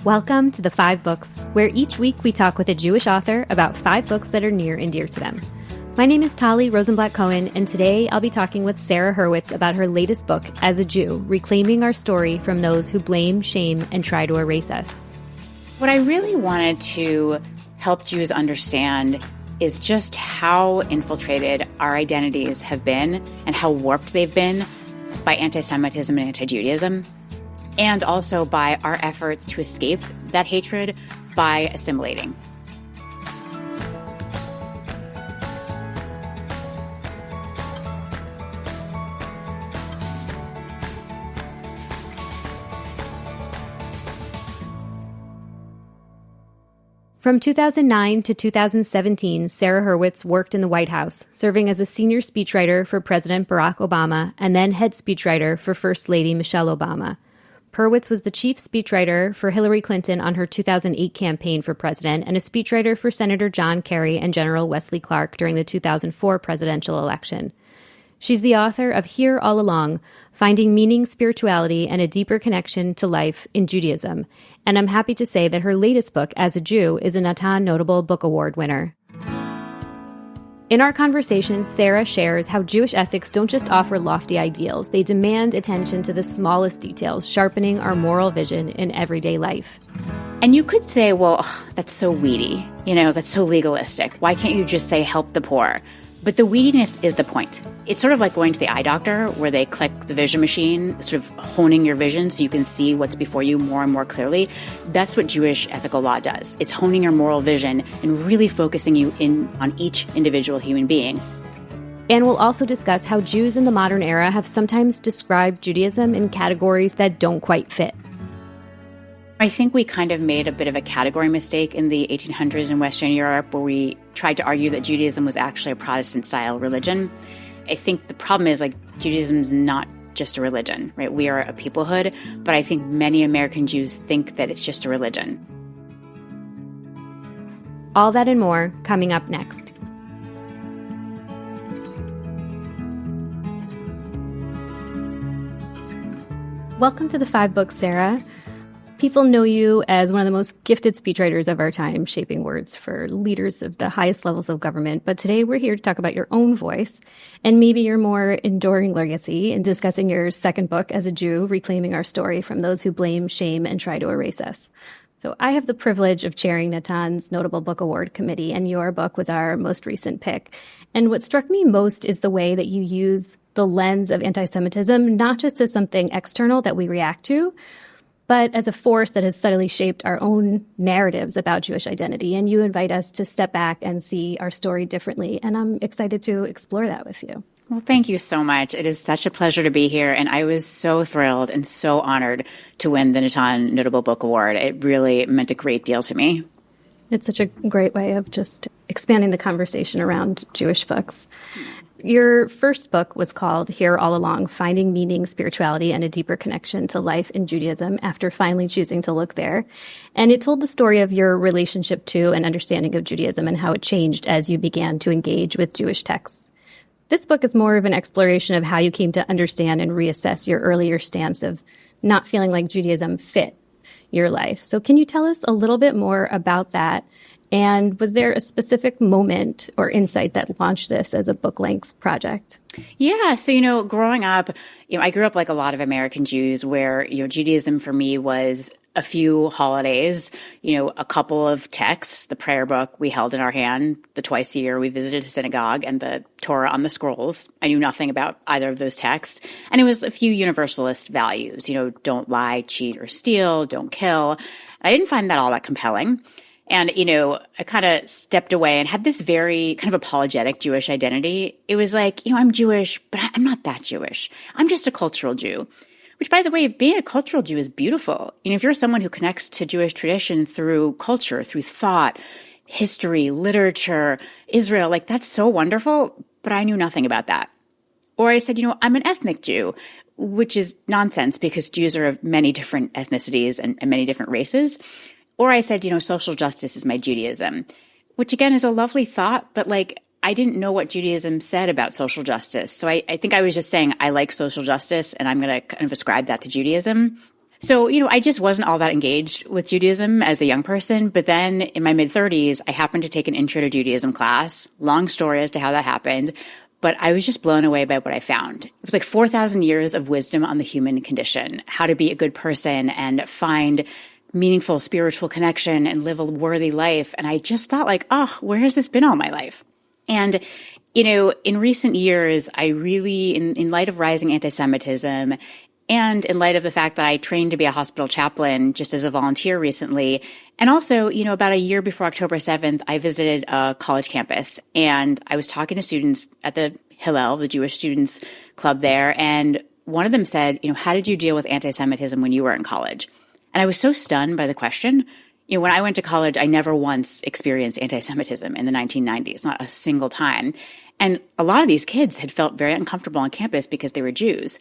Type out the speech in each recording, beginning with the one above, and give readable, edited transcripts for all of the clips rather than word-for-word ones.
Welcome to The 5 Books, where each week we talk with a Jewish author about 5 books that are near and dear to them. My name is Tali Rosenblatt-Cohen, and today I'll be talking with Sarah Hurwitz about her latest book, As a Jew, Reclaiming Our Story from Those Who Blame, Shame, and Try to Erase Us. What I really wanted to help Jews understand is just how infiltrated our identities have been and how warped they've been by anti-Semitism and anti-Judaism, and also by our efforts to escape that hatred by assimilating. From 2009 to 2017, Sarah Hurwitz worked in the White House, serving as a senior speechwriter for President Barack Obama and then head speechwriter for First Lady Michelle Obama. Hurwitz was the chief speechwriter for Hillary Clinton on her 2008 campaign for president and a speechwriter for Senator John Kerry and General Wesley Clark during the 2004 presidential election. She's the author of Here All Along, Finding Meaning, Spirituality, and a Deeper Connection to Life in Judaism. And I'm happy to say that her latest book, As a Jew, is a Natan Notable Book Award winner. In our conversation, Sarah shares how Jewish ethics don't just offer lofty ideals, they demand attention to the smallest details, sharpening our moral vision in everyday life. And you could say, well, that's so weedy, that's so legalistic. Why can't you just say help the poor? But the weediness is the point. It's sort of like going to the eye doctor where they click the vision machine, sort of honing your vision so you can see what's before you more and more clearly. That's what Jewish ethical law does. It's honing your moral vision and really focusing you in on each individual human being. And we'll also discuss how Jews in the modern era have sometimes described Judaism in categories that don't quite fit. I think we kind of made a bit of a category mistake in the 1800s in Western Europe where we tried to argue that Judaism was actually a Protestant-style religion. I think the problem is, Judaism is not just a religion, right? We are a peoplehood, but I think many American Jews think that it's just a religion. All that and more coming up next. Welcome to The 5 Books, Sarah. People know you as one of the most gifted speechwriters of our time, shaping words for leaders of the highest levels of government. But today we're here to talk about your own voice and maybe your more enduring legacy in discussing your second book, As a Jew, Reclaiming Our Story from Those Who Blame, Shame, and Try to Erase Us. So I have the privilege of chairing Natan's Notable Book Award Committee, and your book was our most recent pick. And what struck me most is the way that you use the lens of anti-Semitism, not just as something external that we react to, but as a force that has subtly shaped our own narratives about Jewish identity. And you invite us to step back and see our story differently. And I'm excited to explore that with you. Well, thank you so much. It is such a pleasure to be here. And I was so thrilled and so honored to win the Natan Notable Book Award. It really meant a great deal to me. It's such a great way of just expanding the conversation around Jewish books. Your first book was called Here All Along, Finding Meaning, Spirituality, and a Deeper Connection to Life in Judaism after finally choosing to look there. And it told the story of your relationship to and understanding of Judaism and how it changed as you began to engage with Jewish texts. This book is more of an exploration of how you came to understand and reassess your earlier stance of not feeling like Judaism fit your life. So can you tell us a little bit more about that? And was there a specific moment or insight that launched this as a book-length project? Yeah. So, growing up, I grew up like a lot of American Jews where, Judaism for me was a few holidays, a couple of texts, the prayer book we held in our hand, the twice a year we visited a synagogue, and the Torah on the scrolls. I knew nothing about either of those texts. And it was a few universalist values, don't lie, cheat, or steal, don't kill. I didn't find that all that compelling. And, I kind of stepped away and had this very kind of apologetic Jewish identity. It was like, I'm Jewish, but I'm not that Jewish. I'm just a cultural Jew. Which, by the way, being a cultural Jew is beautiful. If you're someone who connects to Jewish tradition through culture, through thought, history, literature, Israel, that's so wonderful, but I knew nothing about that. Or I said, I'm an ethnic Jew, which is nonsense because Jews are of many different ethnicities and many different races. Or I said, social justice is my Judaism, which again is a lovely thought, but I didn't know what Judaism said about social justice. So I think I was just saying I like social justice and I'm going to kind of ascribe that to Judaism. So, I just wasn't all that engaged with Judaism as a young person. But then in my mid-30s, I happened to take an Intro to Judaism class. Long story as to how that happened. But I was just blown away by what I found. It was like 4,000 years of wisdom on the human condition, how to be a good person and find meaningful spiritual connection and live a worthy life. And I just thought like, oh, where has this been all my life? And, in recent years, I really, in light of rising anti-Semitism and in light of the fact that I trained to be a hospital chaplain just as a volunteer recently, and also, about a year before October 7th, I visited a college campus and I was talking to students at the Hillel, the Jewish Students Club there. And one of them said, how did you deal with anti-Semitism when you were in college? And I was so stunned by the question. When I went to college, I never once experienced anti-Semitism in the 1990s, not a single time. And a lot of these kids had felt very uncomfortable on campus because they were Jews.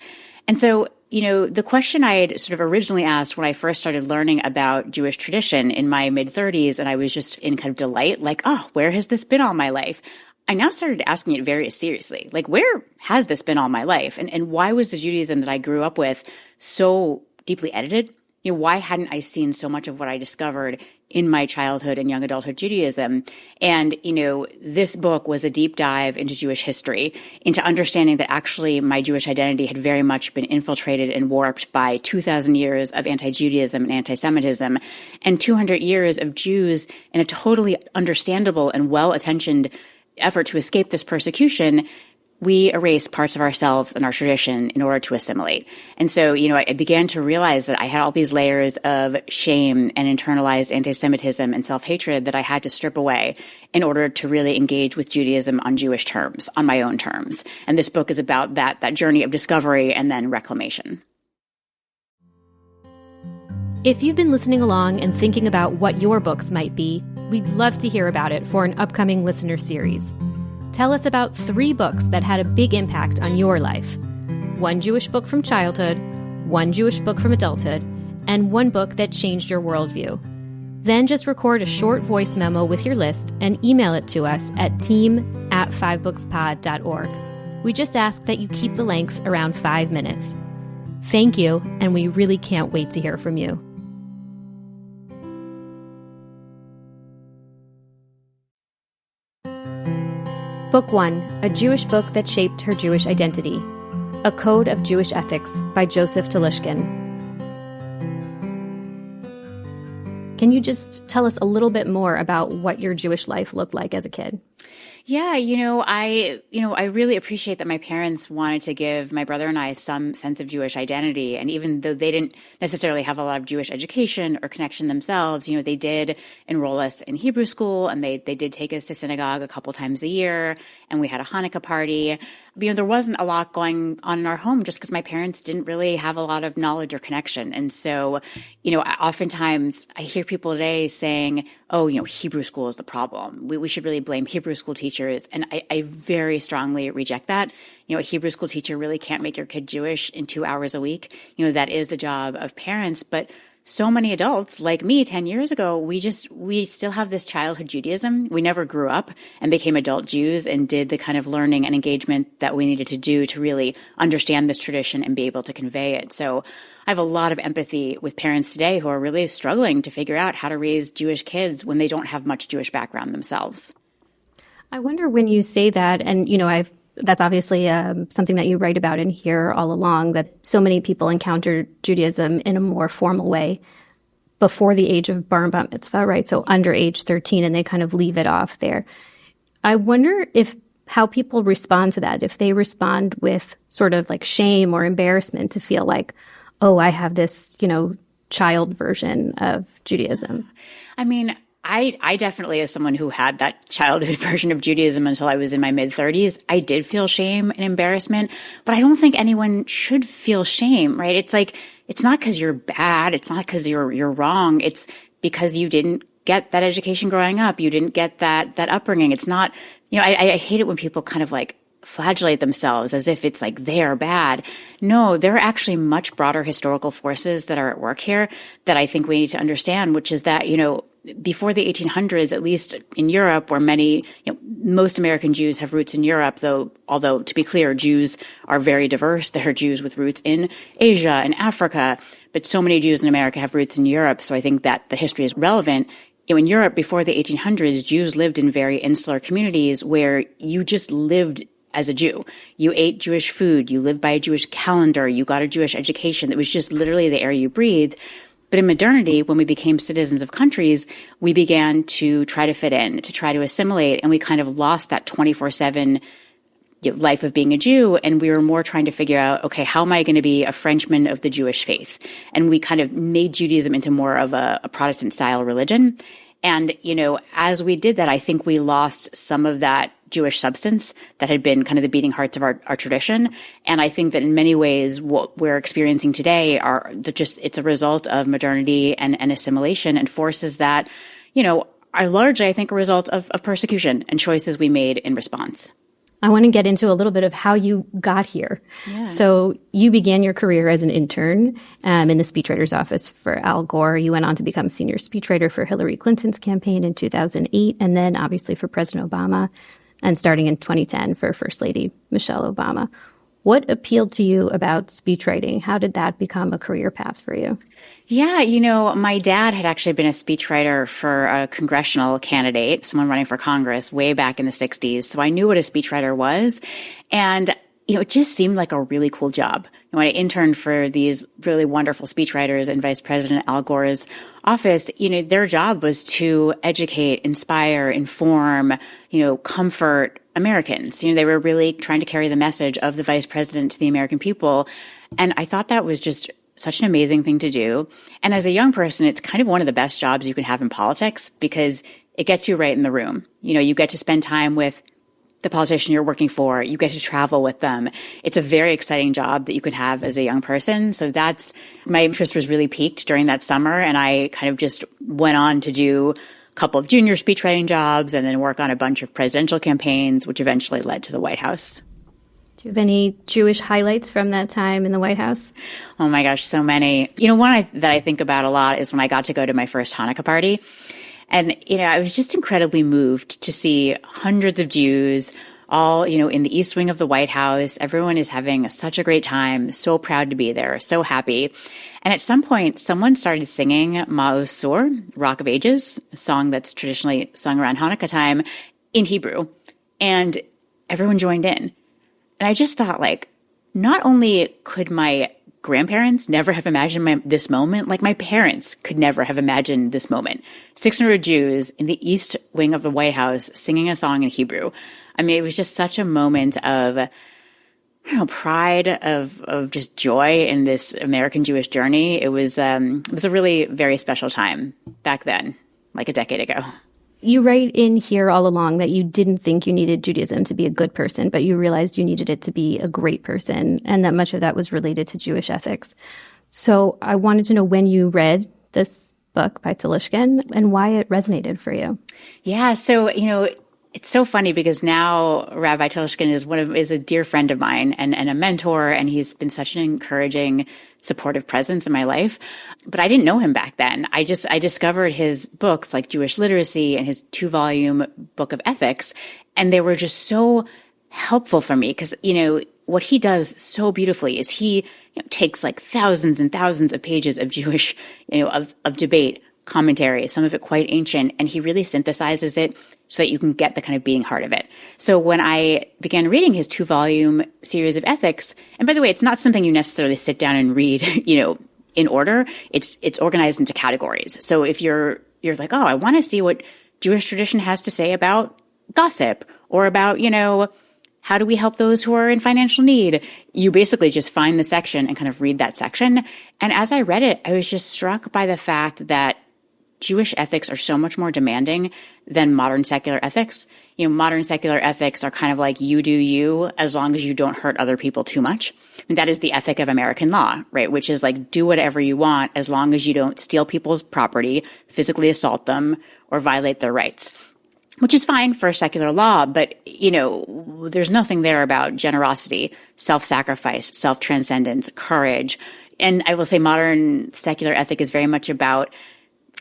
And so, the question I had sort of originally asked when I first started learning about Jewish tradition in my mid-30s, and I was just in kind of delight, like, oh, where has this been all my life? I now started asking it very seriously, like, where has this been all my life? And why was the Judaism that I grew up with so deeply edited? Why hadn't I seen so much of what I discovered in my childhood and young adulthood Judaism? And, this book was a deep dive into Jewish history, into understanding that actually my Jewish identity had very much been infiltrated and warped by 2,000 years of anti-Judaism and anti-Semitism and 200 years of Jews in a totally understandable and well-attentioned effort to escape this persecution. We erased parts of ourselves and our tradition in order to assimilate. And so, I began to realize that I had all these layers of shame and internalized anti-Semitism and self-hatred that I had to strip away in order to really engage with Judaism on Jewish terms, on my own terms. And this book is about that journey of discovery and then reclamation. If you've been listening along and thinking about what your books might be, we'd love to hear about it for an upcoming listener series. Tell us about 3 books that had a big impact on your life. 1 Jewish book from childhood, 1 Jewish book from adulthood, and 1 book that changed your worldview. Then just record a short voice memo with your list and email it to us at team@fivebookspod.org. We just ask that you keep the length around 5 minutes. Thank you, and we really can't wait to hear from you. Book 1, A Jewish Book That Shaped Her Jewish Identity, A Code of Jewish Ethics by Joseph Telushkin. Can you just tell us a little bit more about what your Jewish life looked like as a kid? Yeah, I really appreciate that my parents wanted to give my brother and I some sense of Jewish identity. And even though they didn't necessarily have a lot of Jewish education or connection themselves, they did enroll us in Hebrew school and they did take us to synagogue a couple times a year. And we had a Hanukkah party. There wasn't a lot going on in our home just because my parents didn't really have a lot of knowledge or connection. And so, oftentimes I hear people today saying, oh, Hebrew school is the problem. We should really blame Hebrew school teachers. And I very strongly reject that. A Hebrew school teacher really can't make your kid Jewish in 2 hours a week. That is the job of parents. But so many adults like me 10 years ago, we still have this childhood Judaism. We never grew up and became adult Jews and did the kind of learning and engagement that we needed to do to really understand this tradition and be able to convey it. So I have a lot of empathy with parents today who are really struggling to figure out how to raise Jewish kids when they don't have much Jewish background themselves. I wonder when you say that, and that's obviously something that you write about in here all along, that so many people encounter Judaism in a more formal way before the age of bar mitzvah, right? So under age 13, and they kind of leave it off there. I wonder how people respond to that, if they respond with sort of like shame or embarrassment to feel like, oh, I have this, child version of Judaism. I definitely, as someone who had that childhood version of Judaism until I was in my mid-30s, I did feel shame and embarrassment, but I don't think anyone should feel shame, right? It's like, it's not because you're bad. It's not because you're wrong. It's because you didn't get that education growing up. You didn't get that upbringing. It's not, I hate it when people kind of like flagellate themselves as if it's like they are bad. No, there are actually much broader historical forces that are at work here that I think we need to understand, which is that, before the 1800s, at least in Europe, where most American Jews have roots in Europe, although to be clear, Jews are very diverse. There are Jews with roots in Asia and Africa, but so many Jews in America have roots in Europe. So I think that the history is relevant. In Europe, before the 1800s, Jews lived in very insular communities where you just lived as a Jew. You ate Jewish food, you lived by a Jewish calendar, you got a Jewish education. It was just literally the air you breathed. But in modernity, when we became citizens of countries, we began to try to fit in, to try to assimilate, and we kind of lost that 24/7 life of being a Jew, and we were more trying to figure out, okay, how am I going to be a Frenchman of the Jewish faith? And we kind of made Judaism into more of a Protestant-style religion. And, as we did that, I think we lost some of that Jewish substance that had been kind of the beating hearts of our tradition. And I think that in many ways, what we're experiencing today it's a result of modernity and assimilation, and forces that, are largely, I think, a result of persecution and choices we made in response. I want to get into a little bit of how you got here. Yeah. So you began your career as an intern in the speechwriter's office for Al Gore. You went on to become senior speechwriter for Hillary Clinton's campaign in 2008, and then obviously for President Obama, and starting in 2010 for First Lady Michelle Obama. What appealed to you about speechwriting? How did that become a career path for you? Yeah, my dad had actually been a speechwriter for a congressional candidate, someone running for Congress way back in the 60s. So I knew what a speechwriter was. And, it just seemed like a really cool job. When I interned for these really wonderful speechwriters in Vice President Al Gore's office, their job was to educate, inspire, inform, comfort Americans. They were really trying to carry the message of the vice president to the American people. And I thought that was just such an amazing thing to do. And as a young person, it's kind of one of the best jobs you can have in politics because it gets you right in the room. You get to spend time with the politician you're working for. You get to travel with them. It's a very exciting job that you can have as a young person. So my interest was really piqued during that summer. And I kind of just went on to do a couple of junior speechwriting jobs and then work on a bunch of presidential campaigns, which eventually led to the White House. Do you have any Jewish highlights from that time in the White House? Oh my gosh, so many. One that I think about a lot is when I got to go to my first Hanukkah party. And, I was just incredibly moved to see hundreds of Jews all, in the East Wing of the White House. Everyone is having such a great time, so proud to be there, so happy. And at some point, someone started singing Ma'oz Sur, Rock of Ages, a song that's traditionally sung around Hanukkah time, in Hebrew. And everyone joined in. And I just thought, not only could my grandparents never have imagined this moment, my parents could never have imagined this moment. 600 Jews in the East Wing of the White House singing a song in Hebrew. I mean, it was just such a moment of, pride, of just joy in this American Jewish journey. It was a really very special time back then, like a decade ago. You write in here all along that you didn't think you needed Judaism to be a good person, but you realized you needed it to be a great person, and that much of that was related to Jewish ethics. So I wanted to know when you read this book by Talishkin and why it resonated for you. Yeah, so, it's so funny because now Rabbi Talishkin is a dear friend of mine and a mentor, and he's been such an encouraging, supportive presence in my life. But I didn't know him back then. I discovered his books like Jewish Literacy and his 2-volume book of ethics, and they were just so helpful for me because, what he does so beautifully is he takes thousands and thousands of pages of Jewish, of debate, commentary, some of it quite ancient, and he really synthesizes it so that you can get the kind of beating heart of it. So when I began reading his 2-volume series of ethics, and by the way, it's not something you necessarily sit down and read, in order. It's organized into categories. So if you're like, oh, I want to see what Jewish tradition has to say about gossip or about, how do we help those who are in financial need? You basically just find the section and kind of read that section. And as I read it, I was just struck by the fact that Jewish ethics are so much more demanding than modern secular ethics. Modern secular ethics are kind of like you do you as long as you don't hurt other people too much. And that is the ethic of American law, right? Which is do whatever you want as long as you don't steal people's property, physically assault them, or violate their rights. Which is fine for secular law, but, there's nothing there about generosity, self-sacrifice, self-transcendence, courage. And I will say modern secular ethic is very much about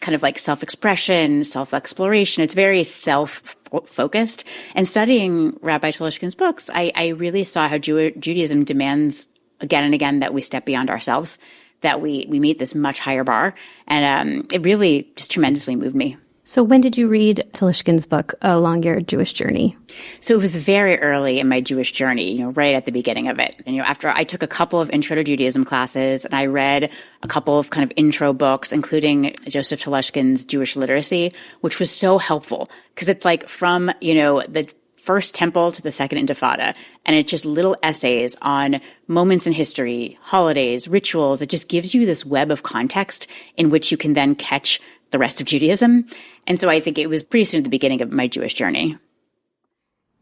kind of like self-expression, self-exploration. It's very self-focused. And studying Rabbi Talishkin's books, I really saw how Judaism demands again and again that we step beyond ourselves, that we meet this much higher bar. And it really just tremendously moved me. So when did you read Talishkin's book along your Jewish journey? So it was very early in my Jewish journey, right at the beginning of it. And, after I took a couple of Intro to Judaism classes and I read a couple of kind of intro books, including Joseph Talishkin's Jewish Literacy, which was so helpful because it's like from, the first temple to the second intifada. And it's just little essays on moments in history, holidays, rituals. It just gives you this web of context in which you can then catch the rest of Judaism. And so I think it was pretty soon at the beginning of my Jewish journey.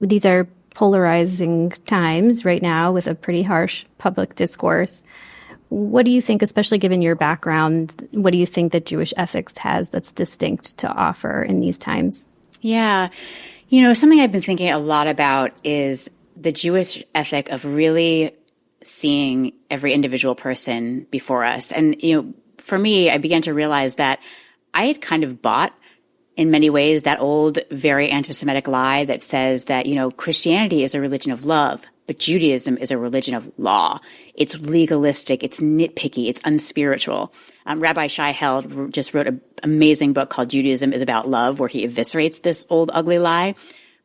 These are polarizing times right now with a pretty harsh public discourse. What do you think, especially given your background, what do you think that Jewish ethics has that's distinct to offer in these times? Yeah. Something I've been thinking a lot about is the Jewish ethic of really seeing every individual person before us. And, for me, I began to realize that I had kind of bought, in many ways, that old, very anti-Semitic lie that says that, Christianity is a religion of love, but Judaism is a religion of law. It's legalistic, it's nitpicky, it's unspiritual. Rabbi Shai Held just wrote an amazing book called Judaism is About Love, where he eviscerates this old, ugly lie.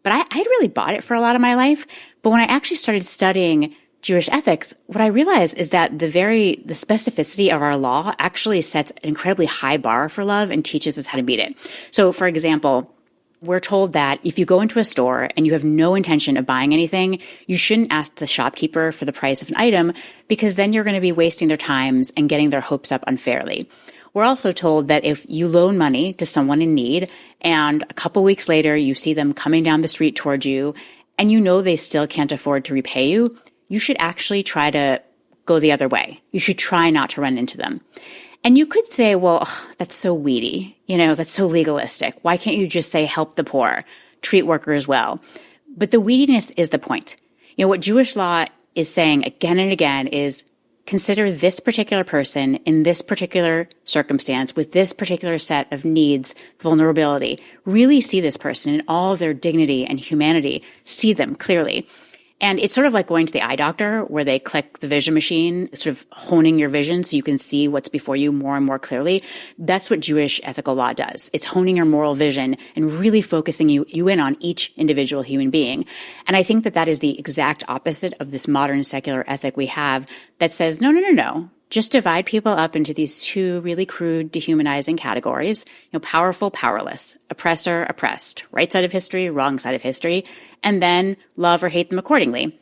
But I'd really bought it for a lot of my life. But when I actually started studying Jewish ethics, what I realized is that the specificity of our law actually sets an incredibly high bar for love and teaches us how to meet it. So, for example, we're told that if you go into a store and you have no intention of buying anything, you shouldn't ask the shopkeeper for the price of an item because then you're going to be wasting their times and getting their hopes up unfairly. We're also told that if you loan money to someone in need and a couple weeks later you see them coming down the street towards you and they still can't afford to repay you, you should actually try to go the other way. You should try not to run into them. And you could say, well, that's so weedy. That's so legalistic. Why can't you just say help the poor, treat workers well? But the weediness is the point. What Jewish law is saying again and again is consider this particular person in this particular circumstance with this particular set of needs, vulnerability. Really see this person in all of their dignity and humanity. See them clearly. And it's sort of like going to the eye doctor where they click the vision machine, sort of honing your vision so you can see what's before you more and more clearly. That's what Jewish ethical law does. It's honing your moral vision and really focusing you in on each individual human being. And I think that is the exact opposite of this modern secular ethic we have that says, no. Just divide people up into these two really crude, dehumanizing categories, powerful, powerless, oppressor, oppressed, right side of history, wrong side of history, and then love or hate them accordingly,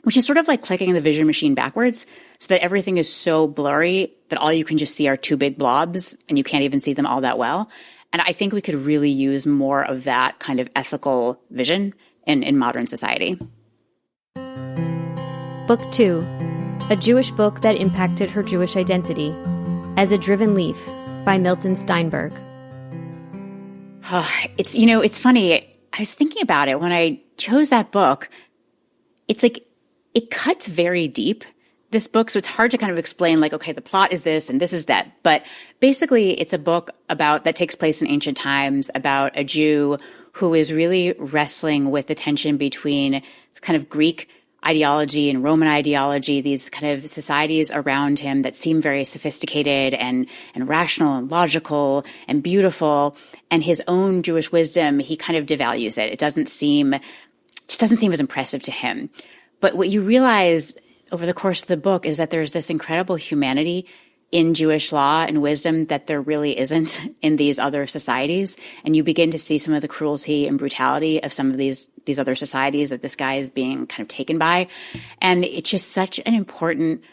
which is sort of like clicking the vision machine backwards so that everything is so blurry that all you can just see are two big blobs and you can't even see them all that well. And I think we could really use more of that kind of ethical vision in modern society. Book 2. A Jewish book that impacted her Jewish identity, As a Driven Leaf, by Milton Steinberg. It's funny. I was thinking about it when I chose that book. It's like it cuts very deep, this book, so it's hard to kind of explain like, okay, the plot is this and this is that. But basically, it's a book that takes place in ancient times about a Jew who is really wrestling with the tension between kind of Greek ideology and Roman ideology, these kind of societies around him that seem very sophisticated and rational and logical and beautiful. And his own Jewish wisdom, he kind of devalues it. It doesn't seem as impressive to him. But what you realize over the course of the book is that there's this incredible humanity in Jewish law and wisdom that there really isn't in these other societies. And you begin to see some of the cruelty and brutality of some of these other societies that this guy is being kind of taken by. And it's just such an important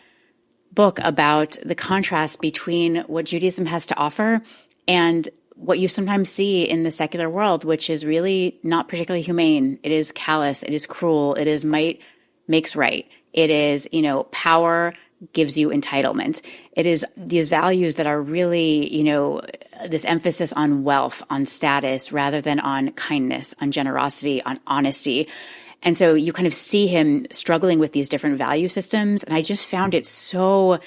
book about the contrast between what Judaism has to offer and what you sometimes see in the secular world, which is really not particularly humane. It is callous. It is cruel. It is might makes right. It is, power gives you entitlement. It is these values that are really, this emphasis on wealth, on status, rather than on kindness, on generosity, on honesty. And so you kind of see him struggling with these different value systems. And I just found it so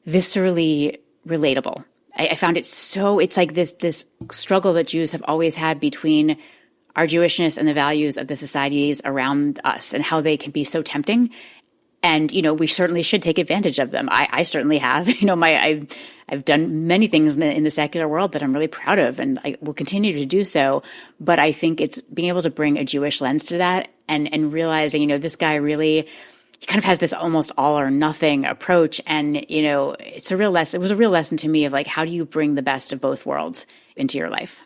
viscerally relatable. I found it so, it's like this struggle that Jews have always had between our Jewishness and the values of the societies around us and how they can be so tempting. And, we certainly should take advantage of them. I certainly have. I've done many things in the secular world that I'm really proud of, and I will continue to do so. But I think it's being able to bring a Jewish lens to that and realizing, this guy really, he kind of has this almost all or nothing approach. And, it's a real lesson. It was a real lesson to me of like, how do you bring the best of both worlds into your life?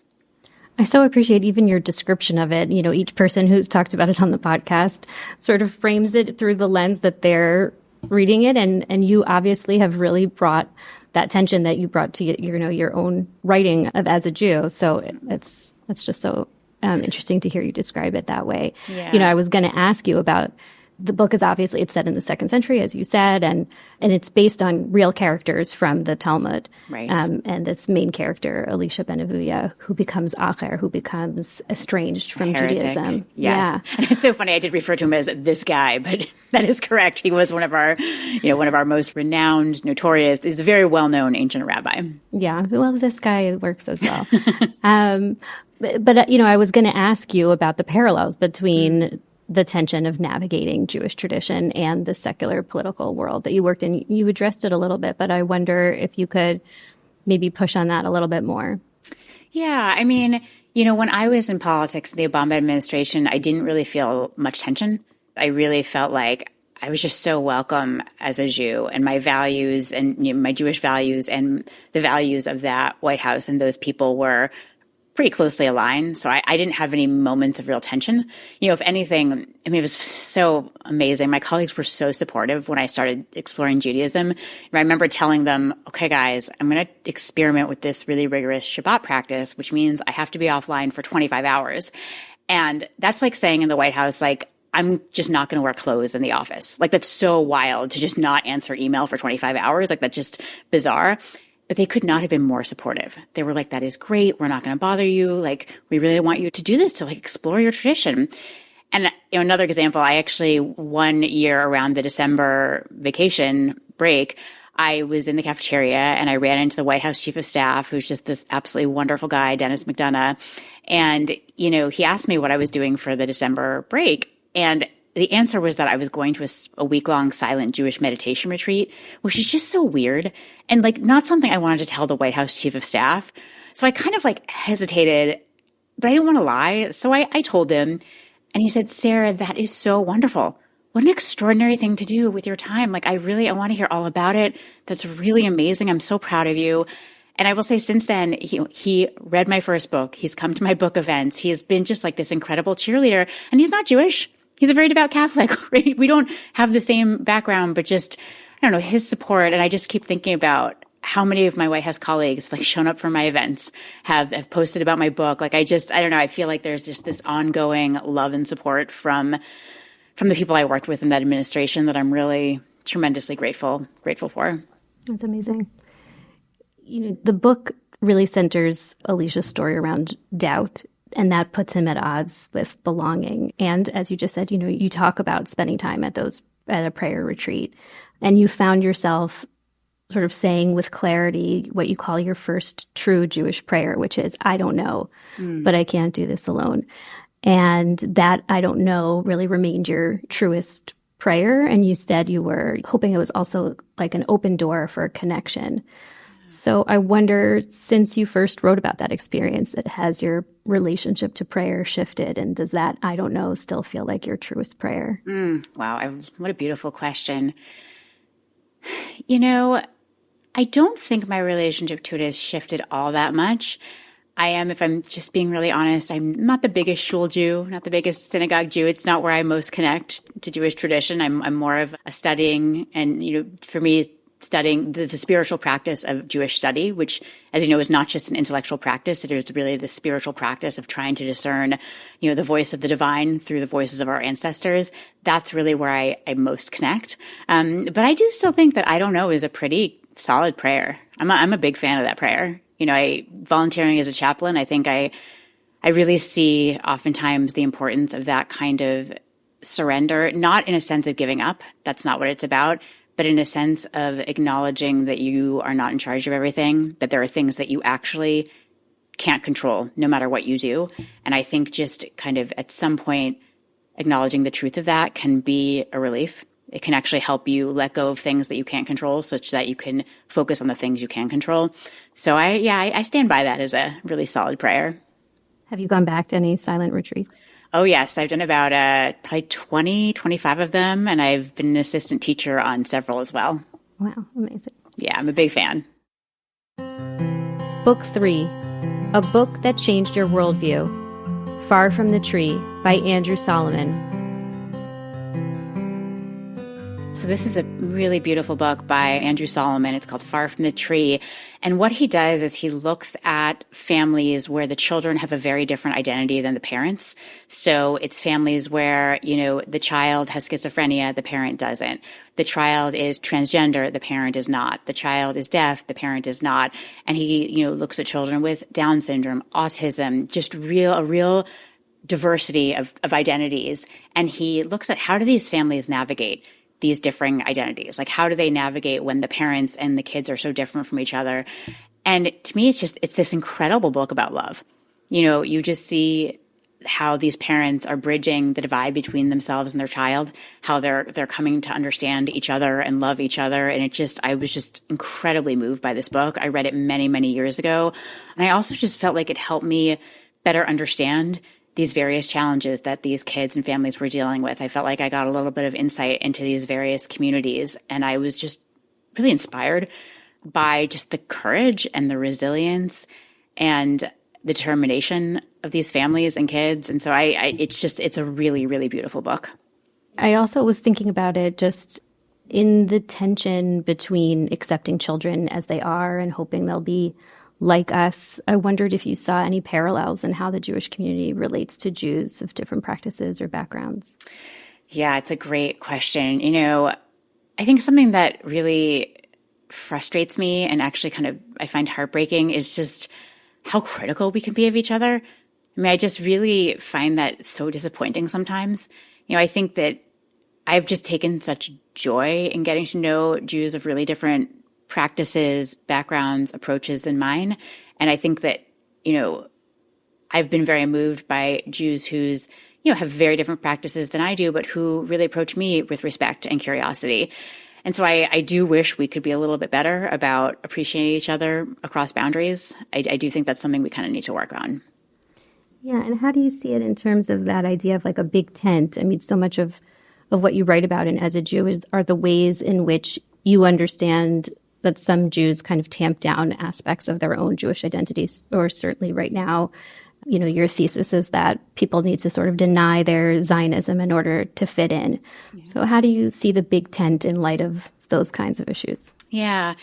I so appreciate even your description of it. Each person who's talked about it on the podcast sort of frames it through the lens that they're reading it. And you obviously have really brought that tension that you brought to, your own writing of as a Jew. So it's just so interesting to hear you describe it that way. Yeah. I was going to ask you about the book is obviously, it's set in the 2nd century, as you said, and it's based on real characters from the Talmud. Right. And this main character, Elisha ben Avuya, who becomes Acher, who becomes estranged from Judaism. Yes. Yeah. It's so funny. I did refer to him as this guy, but that is correct. He was one of our most renowned, notorious, he's a very well-known ancient rabbi. Yeah. Well, this guy works as well. But I was going to ask you about the parallels between the tension of navigating Jewish tradition and the secular political world that you worked in. You addressed it a little bit, but I wonder if you could maybe push on that a little bit more. Yeah. I mean, when I was in politics in the Obama administration, I didn't really feel much tension. I really felt like I was just so welcome as a Jew, and my values and my Jewish values and the values of that White House and those people were pretty closely aligned. So I didn't have any moments of real tension. If anything, it was so amazing. My colleagues were so supportive when I started exploring Judaism. I remember telling them, okay, guys, I'm going to experiment with this really rigorous Shabbat practice, which means I have to be offline for 25 hours. And that's like saying in the White House, like, I'm just not going to wear clothes in the office. Like, that's so wild to just not answer email for 25 hours. Like, that's just bizarre. But they could not have been more supportive. They were like, that is great. We're not going to bother you. Like, we really want you to do this, to like explore your tradition. And another example, I actually, one year around the December vacation break, I was in the cafeteria and I ran into the White House Chief of Staff, who's just this absolutely wonderful guy, Dennis McDonough. And, he asked me what I was doing for the December break. And the answer was that I was going to a week-long silent Jewish meditation retreat, which is just so weird and like not something I wanted to tell the White House Chief of Staff. So I kind of like hesitated, but I didn't want to lie. So I told him, and he said, Sarah, that is so wonderful. What an extraordinary thing to do with your time. Like, I want to hear all about it. That's really amazing. I'm so proud of you. And I will say since then, he read my first book. He's come to my book events. He has been just like this incredible cheerleader, and he's not Jewish. He's a very devout Catholic. Right? We don't have the same background, but just, I don't know, his support. And I just keep thinking about how many of my White House colleagues like shown up for my events, have posted about my book. Like, I don't know. I feel like there's just this ongoing love and support from the people I worked with in that administration that I'm really tremendously grateful for. That's amazing. The book really centers Elisha's story around doubt. And that puts him at odds with belonging. And as you just said, you talk about spending time at a prayer retreat, and you found yourself sort of saying with clarity what you call your first true Jewish prayer, which is, I don't know, but I can't do this alone. And that I don't know really remained your truest prayer. And you said you were hoping it was also like an open door for a connection. So I wonder, since you first wrote about that experience, has your relationship to prayer shifted? And does that, I don't know, still feel like your truest prayer? Wow. What a beautiful question. I don't think my relationship to it has shifted all that much. I am, if I'm just being really honest, I'm not the biggest shul Jew, not the biggest synagogue Jew. It's not where I most connect to Jewish tradition. I'm more of a studying, and, for me, studying the spiritual practice of Jewish study, which, as you know, is not just an intellectual practice. It is really the spiritual practice of trying to discern, the voice of the divine through the voices of our ancestors. That's really where I most connect. But I do still think that I don't know is a pretty solid prayer. I'm a big fan of that prayer. Volunteering as a chaplain, I think I really see oftentimes the importance of that kind of surrender, not in a sense of giving up. That's not what it's about. but in a sense of acknowledging that you are not in charge of everything, that there are things that you actually can't control no matter what you do. And I think just kind of at some point, acknowledging the truth of that can be a relief. It can actually help you let go of things that you can't control such that you can focus on the things you can control. So I stand by that as a really solid prayer. Have you gone back to any silent retreats? Oh, yes. I've done about probably 20, 25 of them, and I've been an assistant teacher on several as well. Wow, amazing. Yeah, I'm a big fan. Book 3, A Book That Changed Your Worldview, Far from the Tree by Andrew Solomon. So this is a really beautiful book by Andrew Solomon. It's called Far from the Tree. And what he does is he looks at families where the children have a very different identity than the parents. So it's families where, the child has schizophrenia, the parent doesn't. The child is transgender, the parent is not. The child is deaf, the parent is not. And he, looks at children with Down syndrome, autism, just a real diversity of identities. And he looks at how do these families navigate these differing identities? Like, how do they navigate when the parents and the kids are so different from each other? And to me, it's this incredible book about love. You just see how these parents are bridging the divide between themselves and their child, how they're coming to understand each other and love each other. And I was just incredibly moved by this book. I read it many, many years ago. And I also just felt like it helped me better understand these various challenges that these kids and families were dealing with. I felt like I got a little bit of insight into these various communities, and I was just really inspired by just the courage and the resilience and the determination of these families and kids. And so it's a really, really beautiful book. I also was thinking about it just in the tension between accepting children as they are and hoping they'll be like us. I wondered if you saw any parallels in how the Jewish community relates to Jews of different practices or backgrounds. Yeah, it's a great question. I think something that really frustrates me and actually kind of I find heartbreaking is just how critical we can be of each other. I mean, I just really find that so disappointing sometimes. I think that I've just taken such joy in getting to know Jews of really different practices, backgrounds, approaches than mine. And I think that, I've been very moved by Jews who's, have very different practices than I do, but who really approach me with respect and curiosity. And so I do wish we could be a little bit better about appreciating each other across boundaries. I do think that's something we kind of need to work on. Yeah. And how do you see it in terms of that idea of like a big tent? I mean, so much of what you write about and as a Jew are the ways in which you understand that some Jews kind of tamp down aspects of their own Jewish identities, or certainly right now, your thesis is that people need to sort of deny their Zionism in order to fit in. Yeah. So how do you see the big tent in light of those kinds of issues? Yeah.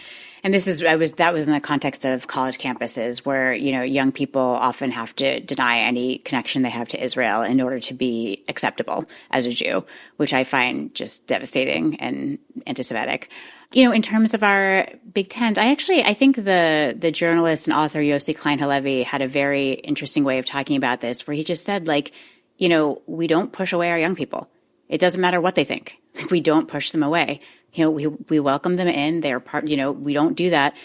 And that was in the context of college campuses where, young people often have to deny any connection they have to Israel in order to be acceptable as a Jew, which I find just devastating and anti-Semitic. In terms of our big tent, I think the journalist and author Yossi Klein Halevi had a very interesting way of talking about this, where he just said, we don't push away our young people. It doesn't matter what they think. We don't push them away. We welcome them in. They're part, we don't do that.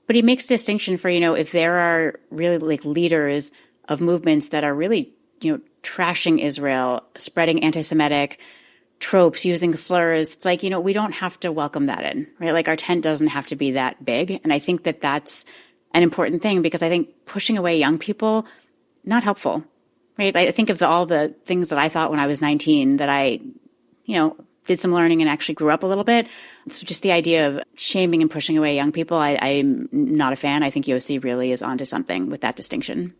But he makes a distinction for, if there are really leaders of movements that are really, trashing Israel, spreading anti-Semitic tropes, using slurs, it's we don't have to welcome that in, right? Our tent doesn't have to be that big. And I think that that's an important thing because I think pushing away young people, not helpful, right? I think of all the things that I thought when I was 19 that I, did some learning and actually grew up a little bit. So just the idea of shaming and pushing away young people, I'm not a fan. I think Yossi really is onto something with that distinction.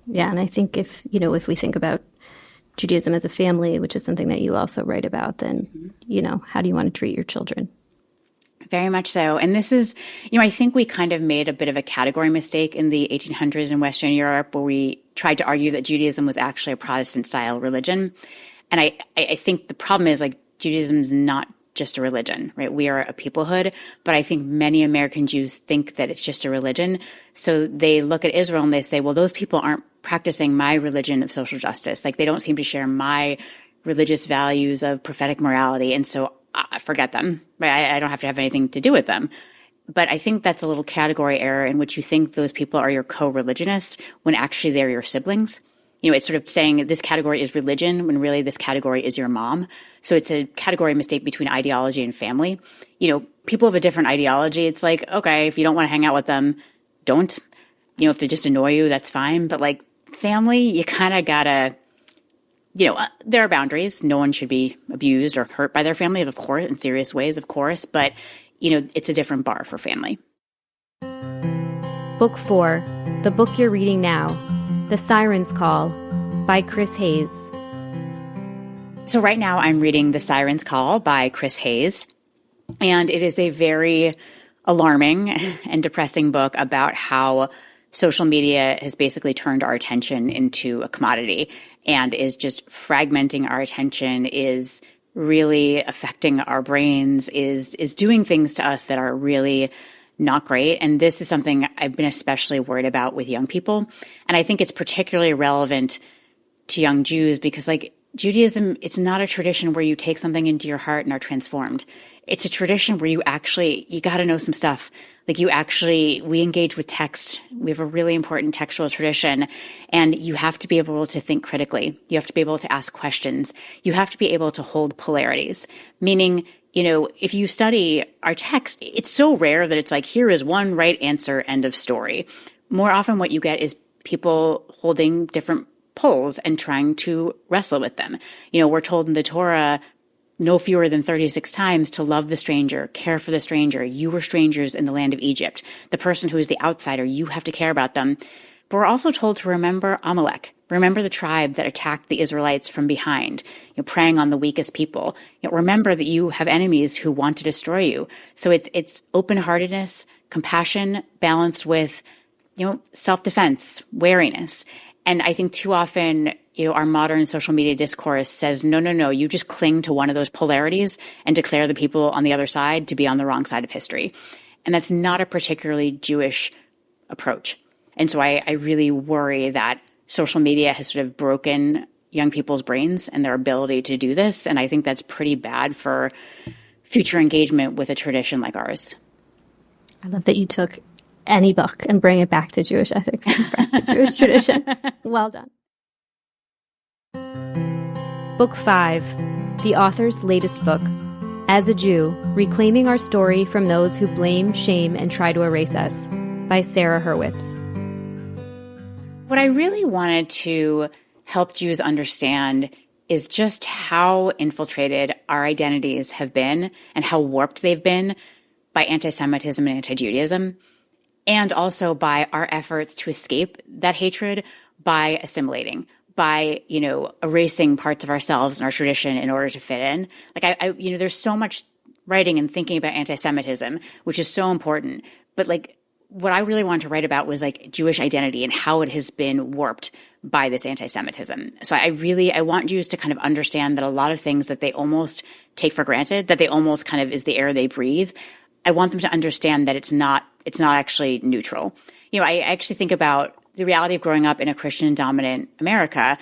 Yeah. And I think if we think about Judaism as a family, which is something that you also write about, then, how do you want to treat your children? Very much so. And this is, I think we kind of made a bit of a category mistake in the 1800s in Western Europe where we tried to argue that Judaism was actually a Protestant-style religion. And I think the problem is Judaism is not just a religion, right? We are a peoplehood, but I think many American Jews think that it's just a religion. So they look at Israel and they say, well, those people aren't practicing my religion of social justice. They don't seem to share my religious values of prophetic morality. And so forget them, right? I don't have to have anything to do with them. But I think that's a little category error in which you think those people are your co-religionists when actually they're your siblings. It's sort of saying this category is religion when really this category is your mom. So it's a category mistake between ideology and family. People of a different ideology, it's like, okay, if you don't want to hang out with them, don't. If they just annoy you, that's fine. But like family, you kind of gotta, there are boundaries. No one should be abused or hurt by their family, of course, in serious ways, of course. But it's a different bar for family. Book 4, the book you're reading now, The Siren's Call by Chris Hayes. So right now I'm reading The Siren's Call by Chris Hayes, and it is a very alarming and depressing book about how social media has basically turned our attention into a commodity and is just fragmenting our attention, is really affecting our brains, is doing things to us that are really not great. And this is something I've been especially worried about with young people. And I think it's particularly relevant to young Jews because like Judaism, it's not a tradition where you take something into your heart and are transformed. It's a tradition where you got to know some stuff. Like we engage with text. We have a really important textual tradition, and you have to be able to think critically. You have to be able to ask questions. You have to be able to hold polarities, meaning, if you study our text, it's so rare that it's like, here is one right answer, end of story. More often what you get is people holding different poles and trying to wrestle with them. We're told in the Torah no fewer than 36 times to love the stranger, care for the stranger. You were strangers in the land of Egypt. The person who is the outsider, you have to care about them. But we're also told to remember Amalek. Remember the tribe that attacked the Israelites from behind, preying on the weakest people. Remember that you have enemies who want to destroy you. So it's open-heartedness, compassion balanced with, self-defense, wariness. And I think too often, our modern social media discourse says, no, you just cling to one of those polarities and declare the people on the other side to be on the wrong side of history. And that's not a particularly Jewish approach. And so I really worry that social media has sort of broken young people's brains and their ability to do this. And I think that's pretty bad for future engagement with a tradition like ours. I love that you took any book and bring it back to Jewish ethics and back to Jewish tradition. Well done. Book 5, the author's latest book, As a Jew, Reclaiming Our Story from Those Who Blame, Shame, and Try to Erase Us, by Sarah Hurwitz. What I really wanted to help Jews understand is just how infiltrated our identities have been and how warped they've been by anti-Semitism and anti-Judaism, and also by our efforts to escape that hatred by assimilating, by, erasing parts of ourselves and our tradition in order to fit in. Like there's so much writing and thinking about anti-Semitism, which is so important. But like what I really wanted to write about was like Jewish identity and how it has been warped by this anti-Semitism. So I want Jews to kind of understand that a lot of things that they almost take for granted, that they almost kind of is the air they breathe, I want them to understand that it's not actually neutral. I actually think about the reality of growing up in a Christian-dominant America.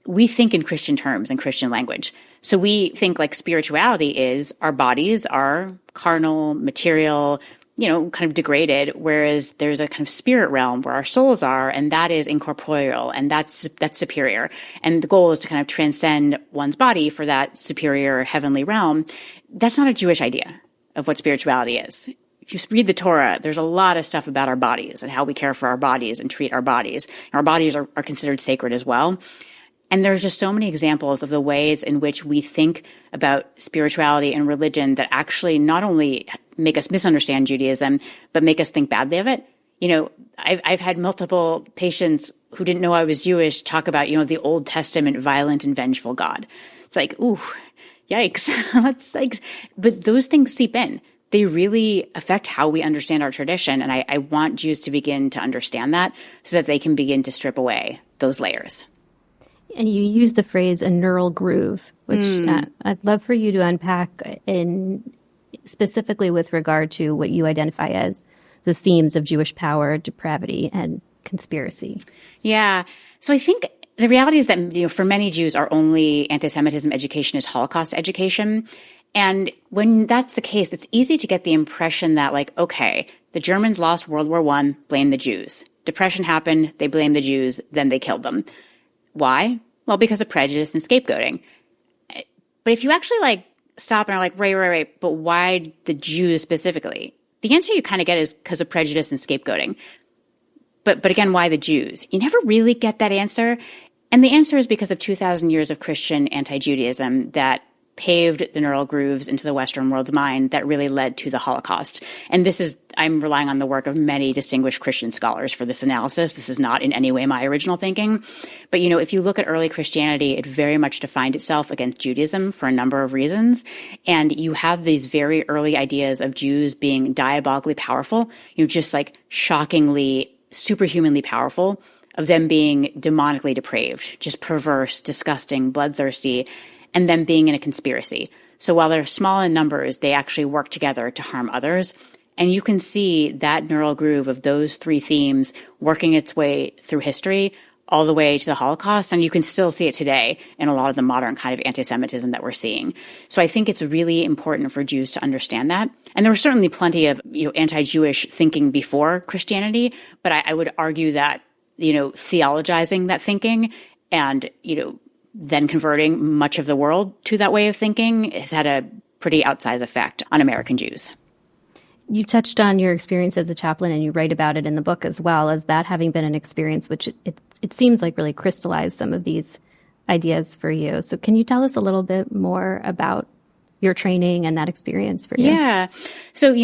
We think in Christian terms and Christian language. So we think like spirituality is our bodies are carnal, material, kind of degraded, whereas there's a kind of spirit realm where our souls are, and that is incorporeal, and that's superior. And the goal is to kind of transcend one's body for that superior heavenly realm. That's not a Jewish idea of what spirituality is. If you read the Torah, there's a lot of stuff about our bodies and how we care for our bodies and treat our bodies. Our bodies are considered sacred as well. And there's just so many examples of the ways in which we think about spirituality and religion that actually not only make us misunderstand Judaism, but make us think badly of it. I've had multiple patients who didn't know I was Jewish talk about, the Old Testament violent and vengeful God. It's like, ooh, yikes. But those things seep in. They really affect how we understand our tradition. And I want Jews to begin to understand that so that they can begin to strip away those layers. And you use the phrase a neural groove, which I'd love for you to unpack specifically with regard to what you identify as the themes of Jewish power, depravity, and conspiracy. Yeah. So I think the reality is that, for many Jews, our only anti-Semitism education is Holocaust education. And when that's the case, it's easy to get the impression that like, okay, the Germans lost World War I, blame the Jews. Depression happened, they blamed the Jews, then they killed them. Why? Well, because of prejudice and scapegoating. But if you actually like stop and are like, right, but why the Jews specifically? The answer you kind of get is because of prejudice and scapegoating. But again, why the Jews? You never really get that answer. And the answer is because of 2,000 years of Christian anti-Judaism that paved the neural grooves into the Western world's mind that really led to the Holocaust. And I'm relying on the work of many distinguished Christian scholars for this analysis. This is not in any way my original thinking. But, if you look at early Christianity, it very much defined itself against Judaism for a number of reasons. And you have these very early ideas of Jews being diabolically powerful, just like shockingly, superhumanly powerful, of them being demonically depraved, just perverse, disgusting, bloodthirsty, and them being in a conspiracy. So while they're small in numbers, they actually work together to harm others. And you can see that neural groove of those three themes working its way through history all the way to the Holocaust. And you can still see it today in a lot of the modern kind of anti-Semitism that we're seeing. So I think it's really important for Jews to understand that. And there was certainly plenty of anti-Jewish thinking before Christianity, but I would argue that theologizing that thinking and then converting much of the world to that way of thinking has had a pretty outsized effect on American Jews. You touched on your experience as a chaplain, and you write about it in the book as well, as that having been an experience which it seems like really crystallized some of these ideas for you. So can you tell us a little bit more about your training and that experience for you? Yeah. So,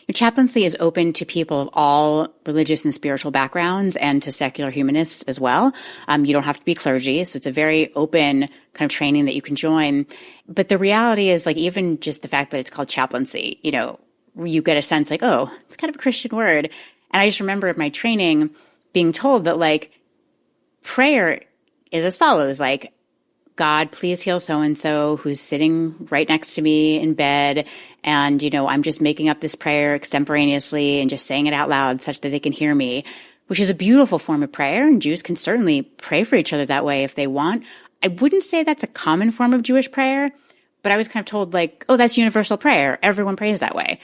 your chaplaincy is open to people of all religious and spiritual backgrounds and to secular humanists as well. You don't have to be clergy, so it's a very open kind of training that you can join. But the reality is, like, even just the fact that it's called chaplaincy, you get a sense like, oh, it's kind of a Christian word. And I just remember at my training being told that, like, prayer is as follows, like, God, please heal so-and-so who's sitting right next to me in bed. And, I'm just making up this prayer extemporaneously and just saying it out loud such that they can hear me, which is a beautiful form of prayer. And Jews can certainly pray for each other that way if they want. I wouldn't say that's a common form of Jewish prayer, but I was kind of told like, oh, that's universal prayer. Everyone prays that way.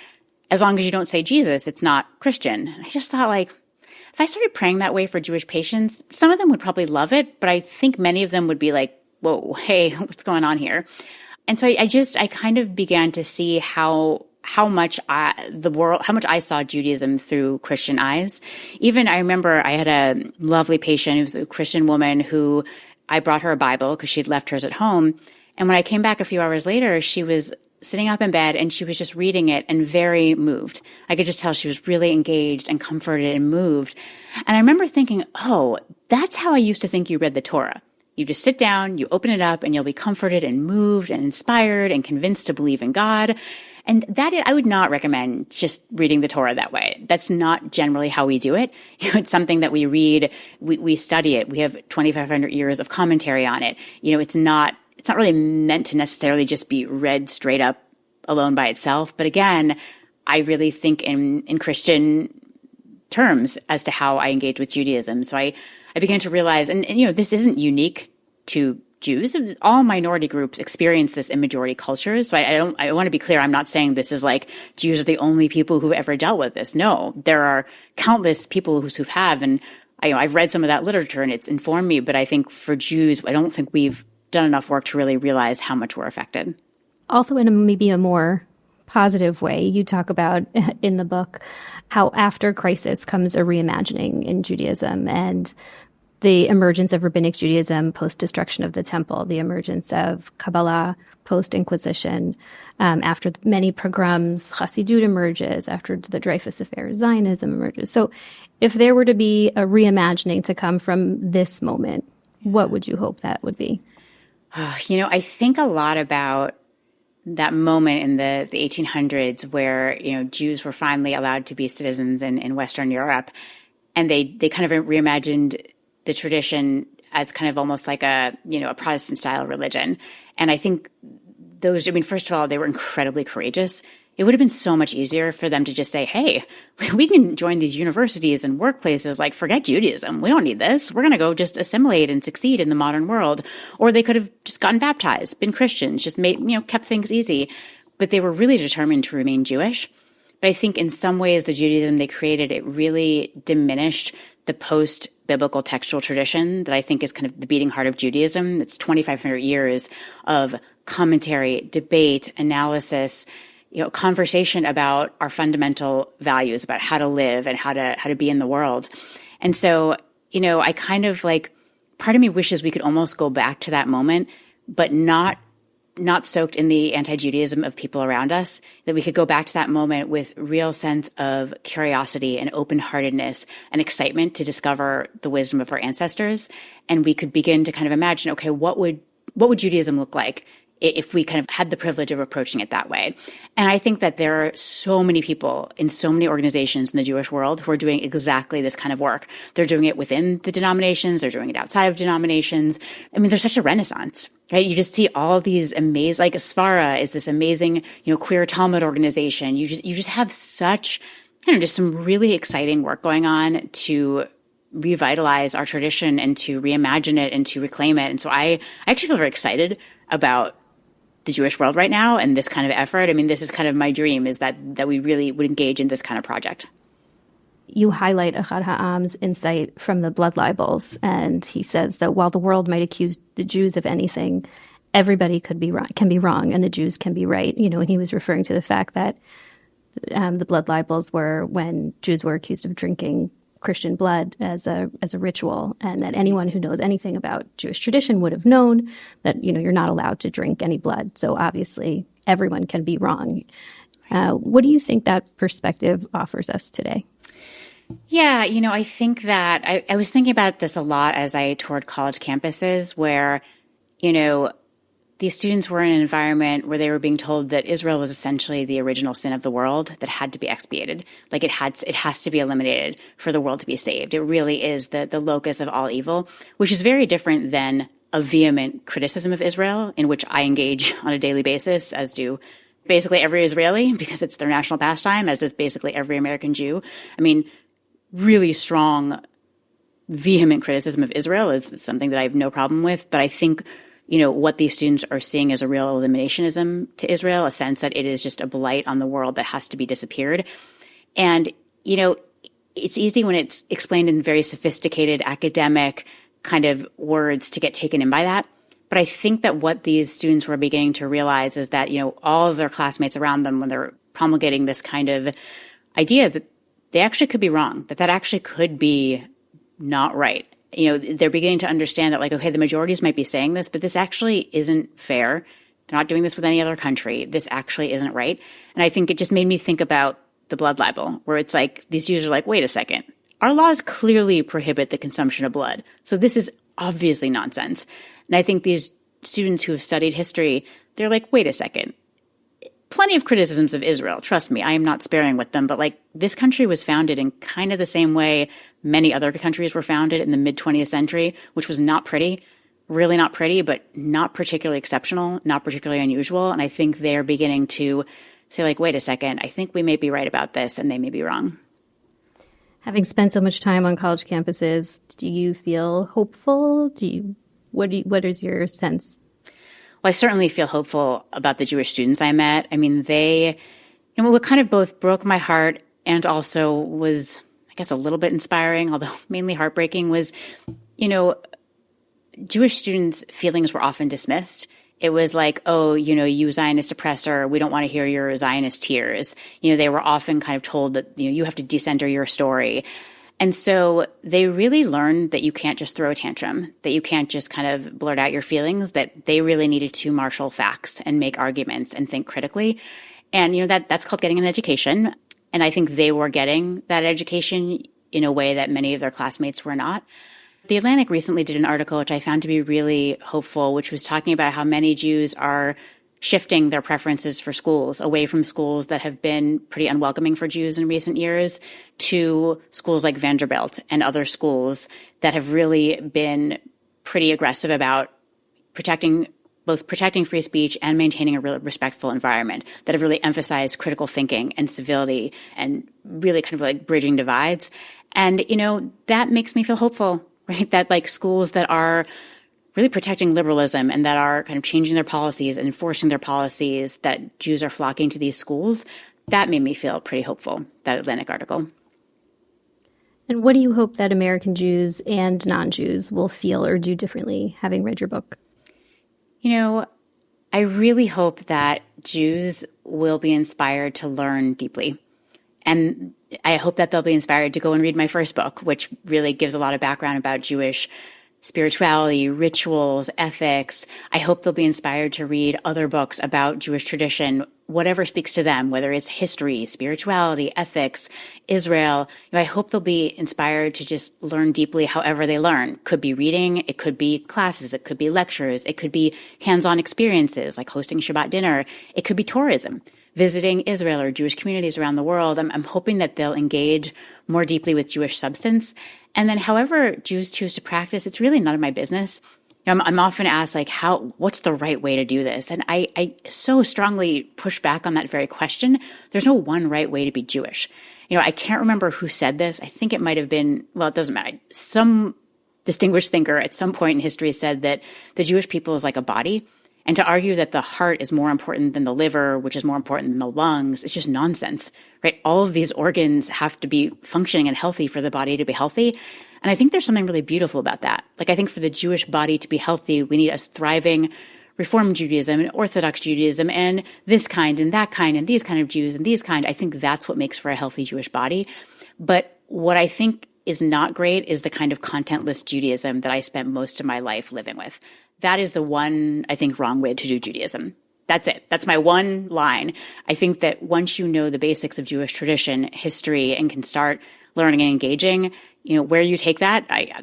As long as you don't say Jesus, it's not Christian. And I just thought like, if I started praying that way for Jewish patients, some of them would probably love it, but I think many of them would be like, whoa, hey, what's going on here? And so I kind of began to see how much I saw Judaism through Christian eyes. Even I remember I had a lovely patient who was a Christian woman who I brought her a Bible because she'd left hers at home. And when I came back a few hours later, she was sitting up in bed and she was just reading it and very moved. I could just tell she was really engaged and comforted and moved. And I remember thinking, oh, that's how I used to think you read the Torah. You just sit down, you open it up, and you'll be comforted and moved and inspired and convinced to believe in God. And I would not recommend just reading the Torah that way. That's not generally how we do it. It's something that we read, we study it. We have 2,500 years of commentary on it. It's not really meant to necessarily just be read straight up alone by itself. But again, I really think in Christian terms as to how I engage with Judaism. So I began to realize, and this isn't unique to Jews. All minority groups experience this in majority cultures. So I want to be clear. I'm not saying this is like Jews are the only people who've ever dealt with this. No, there are countless people who have, and I've read some of that literature and it's informed me. But I think for Jews, I don't think we've done enough work to really realize how much we're affected. Also, in maybe a more positive way, you talk about in the book how after crisis comes a reimagining in Judaism and the emergence of rabbinic Judaism post-destruction of the temple, the emergence of Kabbalah post-Inquisition, after many pogroms, Hasidut emerges, after the Dreyfus Affair, Zionism emerges. So if there were to be a reimagining to come from this moment, what would you hope that would be? I think a lot about that moment in the 1800s where, Jews were finally allowed to be citizens in Western Europe. And they kind of reimagined the tradition as kind of almost like a Protestant style religion. And I think first of all, they were incredibly courageous. It would have been so much easier for them to just say, hey, we can join these universities and workplaces, like forget Judaism. We don't need this. We're going to go just assimilate and succeed in the modern world. Or they could have just gotten baptized, been Christians, just kept things easy. but they were really determined to remain Jewish. But I think in some ways, the Judaism they created, it really diminished the post-biblical textual tradition that I think is kind of the beating heart of Judaism. It's 2,500 years of commentary, debate, analysis, conversation about our fundamental values, about how to live and how to be in the world. And so, I kind of part of me wishes we could almost go back to that moment, but not soaked in the anti-Judaism of people around us, that we could go back to that moment with real sense of curiosity and open-heartedness and excitement to discover the wisdom of our ancestors. And we could begin to kind of imagine, okay, what would Judaism look like if we kind of had the privilege of approaching it that way? And I think that there are so many people in so many organizations in the Jewish world who are doing exactly this kind of work. They're doing it within the denominations. They're doing it outside of denominations. I mean, there's such a renaissance, right? You just see all of these amazing, like Asfara is this amazing, queer Talmud organization. You just have such, just some really exciting work going on to revitalize our tradition and to reimagine it and to reclaim it. And so I actually feel very excited about the Jewish world right now and this kind of effort. I mean, this is kind of my dream, is that we really would engage in this kind of project. You highlight Ahad Ha'am's insight from the blood libels, and he says that while the world might accuse the Jews of anything, everybody can be wrong, and the Jews can be right. And he was referring to the fact that the blood libels were when Jews were accused of drinking Christian blood as a ritual, and that anyone who knows anything about Jewish tradition would have known that you're not allowed to drink any blood. So obviously everyone can be wrong. What do you think that perspective offers us today? Yeah, I think that I was thinking about this a lot as I toured college campuses where, these students were in an environment where they were being told that Israel was essentially the original sin of the world that had to be expiated. Like it has to be eliminated for the world to be saved. It really is the locus of all evil, which is very different than a vehement criticism of Israel, in which I engage on a daily basis, as do basically every Israeli, because it's their national pastime, as does basically every American Jew. I mean, really strong, vehement criticism of Israel is something that I have no problem with. But I think what these students are seeing is a real eliminationism to Israel, a sense that it is just a blight on the world that has to be disappeared. And, it's easy when it's explained in very sophisticated academic kind of words to get taken in by that. But I think that what these students were beginning to realize is that, all of their classmates around them, when they're promulgating this kind of idea, that they actually could be wrong, that actually could be not right. They're beginning to understand that, okay, the majorities might be saying this, but this actually isn't fair. They're not doing this with any other country. This actually isn't right. And I think it just made me think about the blood libel, where it's like these Jews are like, wait a second, our laws clearly prohibit the consumption of blood. So this is obviously nonsense. And I think these students who have studied history, they're like, wait a second. Plenty of criticisms of Israel. Trust me, I am not sparing with them. But this country was founded in kind of the same way many other countries were founded in the mid-20th century, which was not pretty, really not pretty, but not particularly exceptional, not particularly unusual. And I think they're beginning to say, wait a second, I think we may be right about this, and they may be wrong. Having spent so much time on college campuses, do you feel hopeful? What is your sense? Well, I certainly feel hopeful about the Jewish students I met. I mean, what kind of both broke my heart and also was, I guess, a little bit inspiring, although mainly heartbreaking, was, Jewish students' feelings were often dismissed. It was like, oh, you Zionist oppressor, we don't want to hear your Zionist tears. They were often kind of told that, you have to decenter your story. And so they really learned that you can't just throw a tantrum, that you can't just kind of blurt out your feelings, that they really needed to marshal facts and make arguments and think critically. And, that's called getting an education. And I think they were getting that education in a way that many of their classmates were not. The Atlantic recently did an article, which I found to be really hopeful, which was talking about how many Jews are shifting their preferences for schools away from schools that have been pretty unwelcoming for Jews in recent years to schools like Vanderbilt and other schools that have really been pretty aggressive about protecting free speech and maintaining a really respectful environment, that have really emphasized critical thinking and civility and really kind of bridging divides. And, that makes me feel hopeful, right? That schools that are really protecting liberalism and that are kind of changing their policies and enforcing their policies, that Jews are flocking to these schools, that made me feel pretty hopeful, that Atlantic article. And what do you hope that American Jews and non-Jews will feel or do differently having read your book? I really hope that Jews will be inspired to learn deeply. And I hope that they'll be inspired to go and read my first book, which really gives a lot of background about Jewish spirituality, rituals, ethics. I hope they'll be inspired to read other books about Jewish tradition, whatever speaks to them, whether it's history, spirituality, ethics, Israel. I hope they'll be inspired to just learn deeply however they learn. Could be reading, it could be classes, it could be lectures, it could be hands-on experiences like hosting Shabbat dinner, it could be tourism, visiting Israel or Jewish communities around the world. I'm hoping that they'll engage more deeply with Jewish substance. And then however Jews choose to practice, it's really none of my business. I'm often asked, what's the right way to do this? And I so strongly push back on that very question. There's no one right way to be Jewish. I can't remember who said this. I think it might have been, it doesn't matter. Some distinguished thinker at some point in history said that the Jewish people is like a body. And to argue that the heart is more important than the liver, which is more important than the lungs, it's just nonsense, right? All of these organs have to be functioning and healthy for the body to be healthy. And I think there's something really beautiful about that. I think for the Jewish body to be healthy, we need a thriving Reform Judaism and Orthodox Judaism and this kind and that kind and these kind of Jews and these kind. I think that's what makes for a healthy Jewish body. But what I think is not great is the kind of contentless Judaism that I spent most of my life living with. That is the one, I think, wrong way to do Judaism. That's it. That's my one line. I think that once you know the basics of Jewish tradition, history, and can start learning and engaging, where you take that, I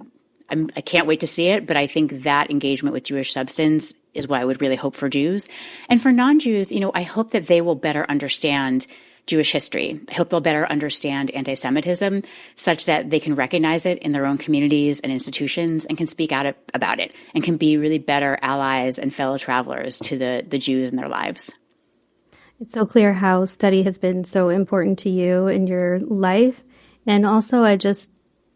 can't wait to see it. But I think that engagement with Jewish substance is what I would really hope for Jews. And for non-Jews, I hope that they will better understand Jewish history. I hope they'll better understand anti-Semitism such that they can recognize it in their own communities and institutions and can speak out about it and can be really better allies and fellow travelers to the Jews in their lives. It's so clear how study has been so important to you in your life. And also,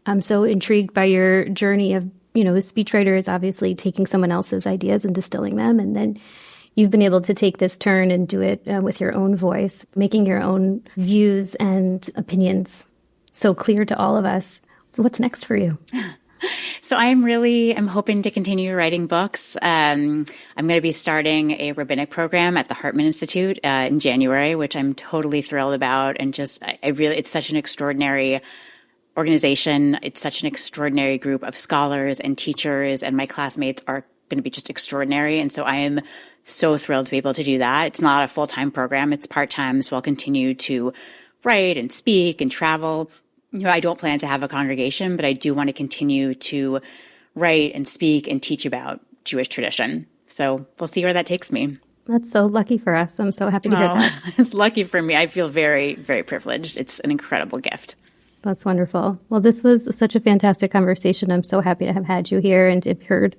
I'm so intrigued by your journey of, a speechwriter is obviously taking someone else's ideas and distilling them. And then you've been able to take this turn and do it with your own voice, making your own views and opinions so clear to all of us. So what's next for you? So I'm hoping to continue writing books. I'm going to be starting a rabbinic program at the Hartman Institute in January, which I'm totally thrilled about. And it's such an extraordinary organization. It's such an extraordinary group of scholars and teachers, and my classmates are going to be just extraordinary. And so I am so thrilled to be able to do that. It's not a full-time program. It's part-time. So I'll continue to write and speak and travel. I don't plan to have a congregation, but I do want to continue to write and speak and teach about Jewish tradition. So we'll see where that takes me. That's so lucky for us. I'm so happy to hear that. It's lucky for me. I feel very, very privileged. It's an incredible gift. That's wonderful. Well, this was such a fantastic conversation. I'm so happy to have had you here and to have heard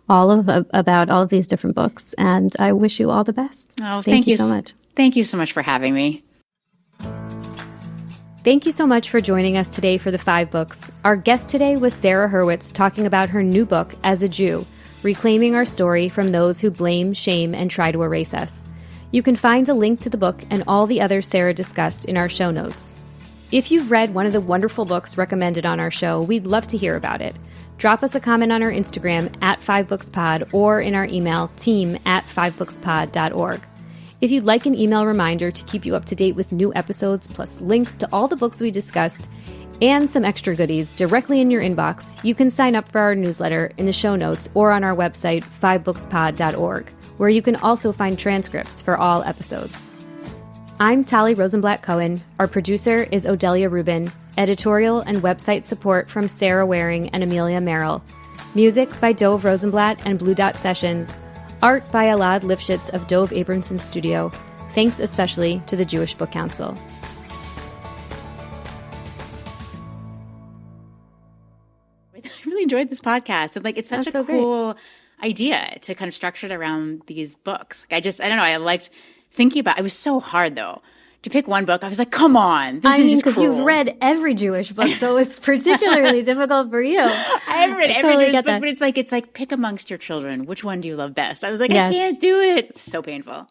about all of these different books. And I wish you all the best. Oh, thank you so much. Thank you so much for having me. Thank you so much for joining us today for the 5 books. Our guest today was Sarah Hurwitz talking about her new book, As a Jew, Reclaiming Our Story from Those Who Blame, Shame, and Try to Erase Us. You can find a link to the book and all the others Sarah discussed in our show notes. If you've read one of the wonderful books recommended on our show, we'd love to hear about it. Drop us a comment on our Instagram @5bookspod or in our email team@5bookspod.org. If you'd like an email reminder to keep you up to date with new episodes, plus links to all the books we discussed, and some extra goodies directly in your inbox, you can sign up for our newsletter in the show notes or on our website, 5bookspod.org, where you can also find transcripts for all episodes. I'm Tali Rosenblatt-Cohen. Our producer is Odelia Rubin. Editorial and website support from Sarah Waring and Amelia Merrill. Music by Dove Rosenblatt and Blue Dot Sessions. Art by Elad Lifshitz of Dove Abramson Studio. Thanks especially to the Jewish Book Council. I really enjoyed this podcast. And it's such a cool idea to kind of structure it around these books. I don't know, I liked thinking about it. Was so hard though to pick one book, I was like, come on, this I is mean, just because cruel. you've read every Jewish book, so it's particularly difficult for you. I haven't read every totally Jewish get book, that. but it's like pick amongst your children. Which one do you love best? I was like, Yes. I can't do it. So painful.